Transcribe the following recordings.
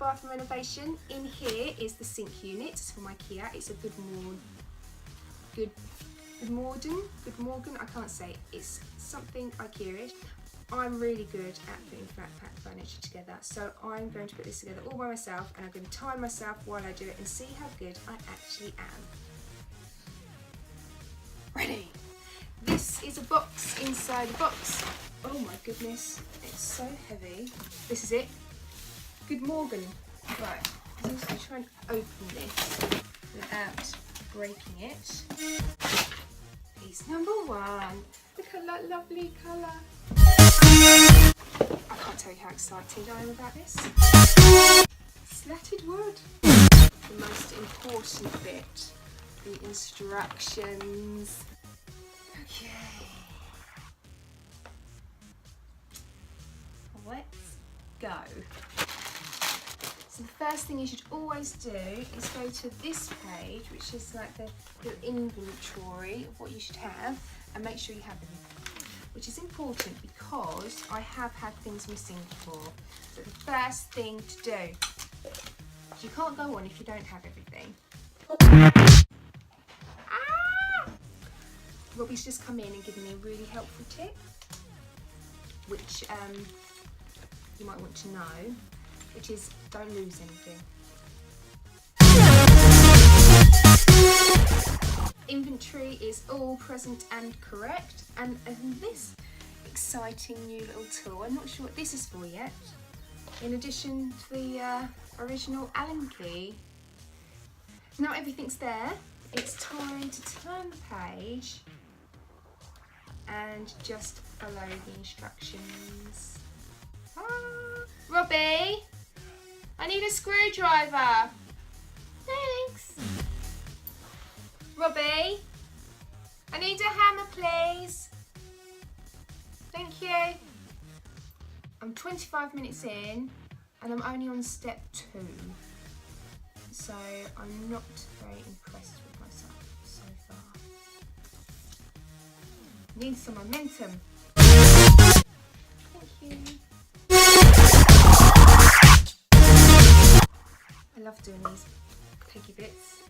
bathroom renovation. In here is the sink unit. It's from IKEA. It's a good Morgan. I can't say. It's something IKEA-ish. I'm really good at putting Flatpack furniture together, so I'm going to put this together all by myself, and I'm going to time myself while I do it and see how good I actually am. Ready? This is a box inside a box. Oh my goodness, it's so heavy. This is it. Good Morgan. Right, I'm just going to try and open this without breaking it. Piece number one. Look at that lovely colour. I can't tell you how excited I am about this. Slatted wood. The most important bit, the instructions. Okay. Let's go. So the first thing you should always do is go to this page, which is like the inventory of what you should have, and make sure you have everything, which is important because I have had things missing before. So the first thing to do, you can't go on if you don't have everything. Robbie's just come in and given me a really helpful tip, which you might want to know, which is don't lose anything. Inventory is all present and correct, and this exciting new little tool, I'm not sure what this is for yet, in addition to the original Allen key. Now everything's there, it's time to turn the page and just follow the instructions. Robbie, I need a screwdriver. Thanks. Robbie, I need a hammer, please. Thank you. I'm 25 minutes in and I'm only on step 2. So I'm not very impressed with myself so far. Need some momentum. Thank you. I love doing these piggy bits.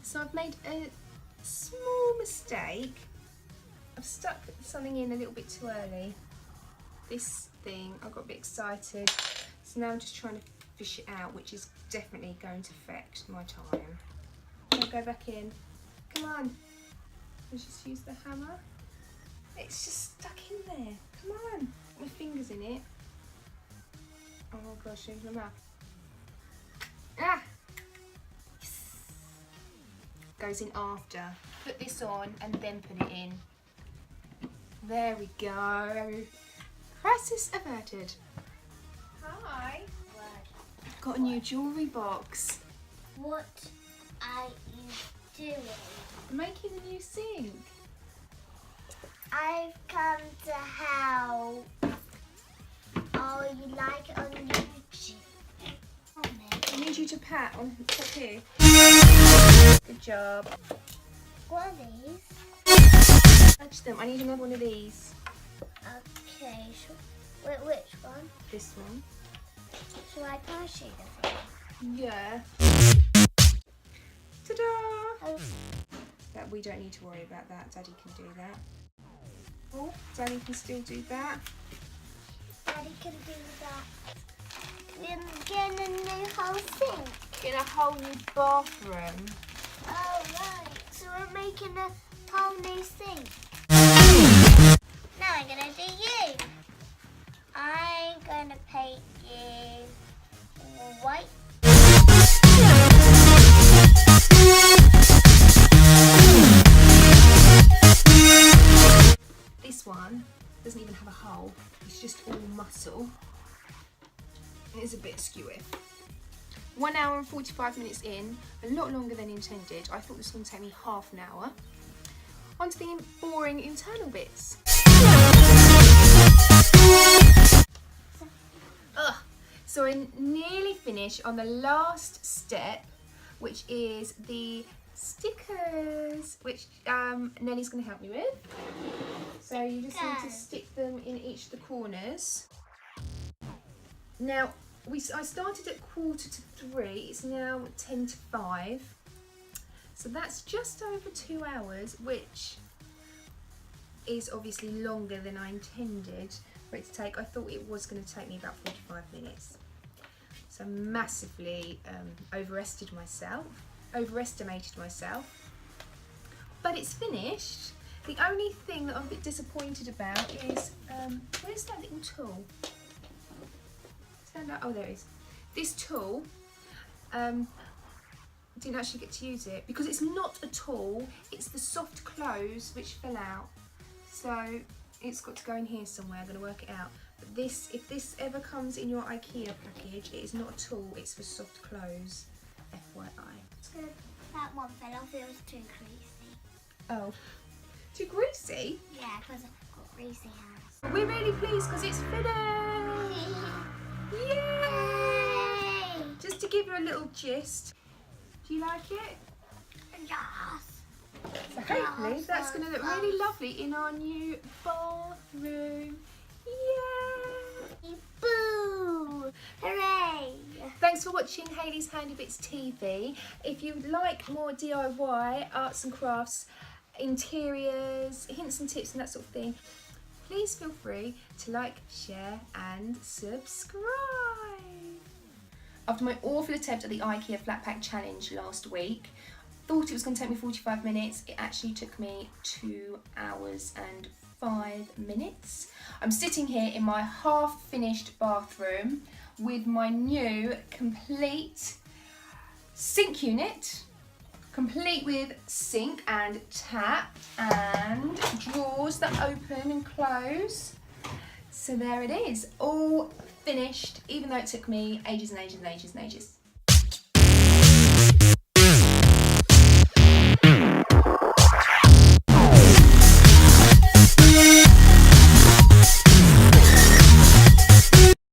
So I've made a small mistake. I've stuck something in a little bit too early. This thing, I got a bit excited. So now I'm just trying to fish it out, which is definitely going to affect my time. I'll go back in. Come on. Let's just use the hammer. It's just stuck in there. Come on. My finger's in it. Oh gosh, into my mouth. Ah! Yes. Goes in after. Put this on and then put it in. There we go. Crisis averted. Hi. What? Got a new jewellery box. What are you doing? Making a new sink. I've come to help. Oh, you like it on YouTube? I need you to pat on top here. Good job. What are these? Touch them. I need another one of these. Okay, wait, which one? This one. Shall I pass you the thing? Yeah. Ta-da! Oh. That we don't need to worry about that. Daddy can do that. Oh, Daddy can still do that. Daddy can do that. We're getting a new whole sink. In a whole new bathroom. Oh, right. So we're making a whole new sink. Now I'm going to do you. I'm going to paint you white. This one doesn't even have a hole. It's just all muscle. It's a bit skewy. 1 hour and 45 minutes in, a lot longer than intended. I thought this was going to take me half an hour. On to the boring internal bits. So I nearly finished on the last step which is the stickers, which Nellie's going to help me with. So you just need to stick them in each of the corners. Now, I started at 2:45, it's now 5:10. So that's just over 2 hours, which is obviously longer than I intended for it to take. I thought it was going to take me about 45 minutes. So I massively overestimated myself. But it's finished. The only thing that I'm a bit disappointed about is, where's that little tool? Stand up. Oh, there it is. This tool, didn't actually get to use it because it's not a tool, it's the soft close which fell out. So it's got to go in here somewhere. I'm going to work it out. But this, if this ever comes in your IKEA package, it is not a tool, it's for soft close. FYI. So that one fell off, it was too greasy. Oh, too greasy? Yeah, because I've got greasy hands. We're really pleased because it's finished. Yay! Just to give you a little gist. Do you like it? Yes. So hopefully that's going to look really lovely in our new bathroom. Yay! Boo! Hooray! Thanks for watching Hayley's Handy Bits TV. If you like more DIY, arts and crafts, interiors, hints and tips and that sort of thing, please feel free to like, share and subscribe. After my awful attempt at the IKEA Flatpack challenge last week, thought it was going to take me 45 minutes. It actually took me 2 hours and 5 minutes. I'm sitting here in my half-finished bathroom with my new complete sink unit, complete with sink and tap and drawers that open and close. So there it is, all finished, even though it took me ages and ages and ages and ages.